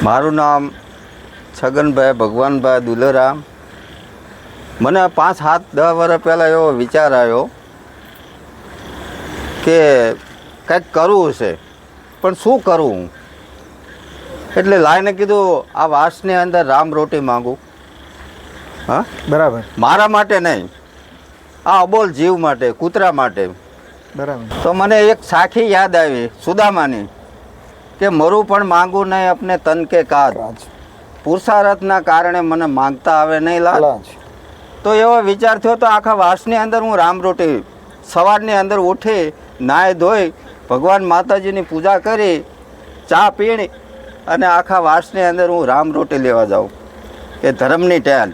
મારું નામ છગનભાઈ ભગવાનભાઈ દુલરામ. મને 5-7-10 વર્ષ પહેલાં એવો વિચાર આવ્યો કે કંઈક કરવું છે, પણ શું કરવું. એટલે લાઈને કીધું આ વાસની અંદર રામ રોટી માગું. હા, બરાબર. મારા માટે નહીં, આ અબોલ જીવ માટે, કૂતરા માટે. બરાબર. તો મને એક સાખી યાદ આવી સુદામાની કે મરું પણ માંગું નહીં અપને તન કે કાજ. પુરુષાર્થના કારણે મને માંગતા આવે નહીં લાજ. તો એવો વિચાર થયો તો આખા વાસની અંદર હું રામ રોટી સવારની અંદર ઉઠી નાહી ધોઈ ભગવાન માતાજીની પૂજા કરી ચા પીણી અને આખા વાસની અંદર હું રામ રોટી લેવા જાઉં. એ ધર્મની ટેલ.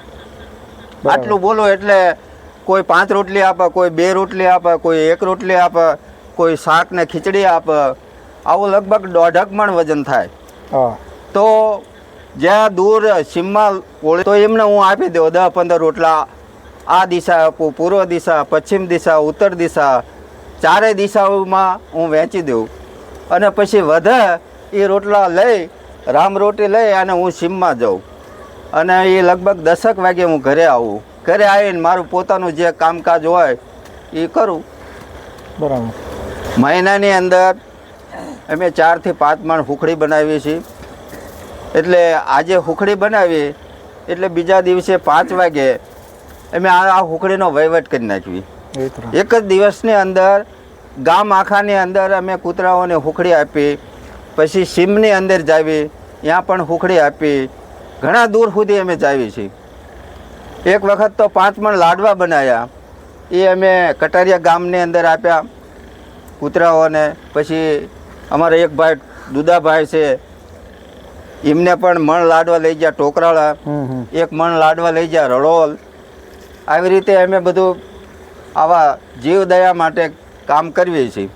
આટલું બોલો એટલે કોઈ 5 રોટલી આપે, કોઈ 2 રોટલી આપે, કોઈ 1 રોટલી આપે, કોઈ શાક ને ખીચડી આપે. આવું લગભગ 1.5 મણ વજન થાય. તો જ્યાં દૂર સીમમાં ઓળે તો એમને હું આપી દઉં 10-15 રોટલા. આ દિશા આપું, પૂર્વ દિશા, પશ્ચિમ દિશા, ઉત્તર દિશા, ચારેય દિશાઓમાં હું વહેંચી દઉં. અને પછી વધે એ રોટલા લઈ રામ રોટી લઈ અને હું સીમમાં જાઉં. અને એ લગભગ 10 વાગે હું ઘરે આવું. ઘરે આવીને મારું પોતાનું જે કામકાજ હોય એ કરું. બરાબર. મહિનાની અંદર અમે 4 થી 5 મણ હુખડી બનાવીએ છીએ. એટલે આજે હુખડી બનાવી એટલે બીજા દિવસે 5 વાગે અમે આ હુખડીનો વહીવટ કરી નાખવી. એક જ દિવસની અંદર ગામ આખાની અંદર અમે કૂતરાઓને હુખડી આપી. પછી સીમની અંદર જાવી, ત્યાં પણ હુખડી આપી. ઘણા દૂર સુધી અમે જાવી છીએ. એક વખત તો 5 મણ લાડવા બનાવ્યા, એ અમે કટારિયા ગામની અંદર આપ્યા કૂતરાઓને. પછી અમારા એક ભાઈ દુદાભાઈ છે, એમને પણ મણ લાડવા લઈ ગયા ટોકરાળા, 1 મણ લાડવા લઈ ગયા રડોલ. આવી રીતે અમે બધું આવા જીવદયા માટે કામ કરીએ છીએ.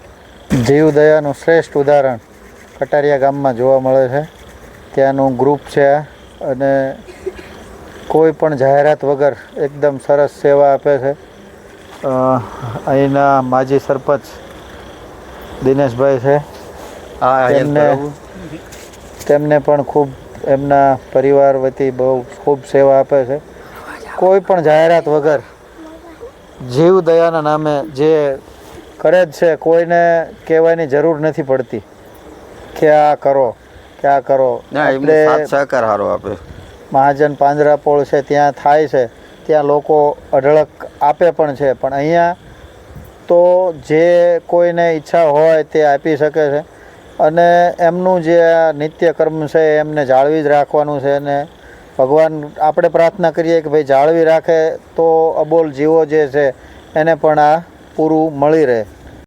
જીવદયાનું શ્રેષ્ઠ ઉદાહરણ કટારિયા ગામમાં જોવા મળે છે. ત્યાંનું ગ્રુપ છે અને કોઈ પણ જાહેરાત વગર એકદમ સરસ સેવા આપે છે. અહીંના માજી સરપંચ દિનેશભાઈ છે, તેમને પણ ખૂબ એમના પરિવાર વતી બહુ ખૂબ સેવા આપે છે. કોઈ પણ જાહેરાત વગર જીવદયાના નામે જે કરે જ છે, કોઈને કહેવાની જરૂર નથી પડતી કે આ કરો કે આ કરો. આપણે સહકાર સારો આપે. મહાજન પાંજરાપોળ છે ત્યાં થાય છે, ત્યાં લોકો અઢળક આપે પણ છે. પણ અહીંયા તો જે કોઈને ઈચ્છા હોય તે આપી શકે છે. અને એમનું જે નિત્ય કર્મ છે એમને જાળવી જ રાખવાનું છે. અને ભગવાન આપણે પ્રાર્થના કરીએ કે ભાઈ જાળવી રાખે તો અબોલ જીવો જે છે એને પણ આ પૂરું મળી રહે.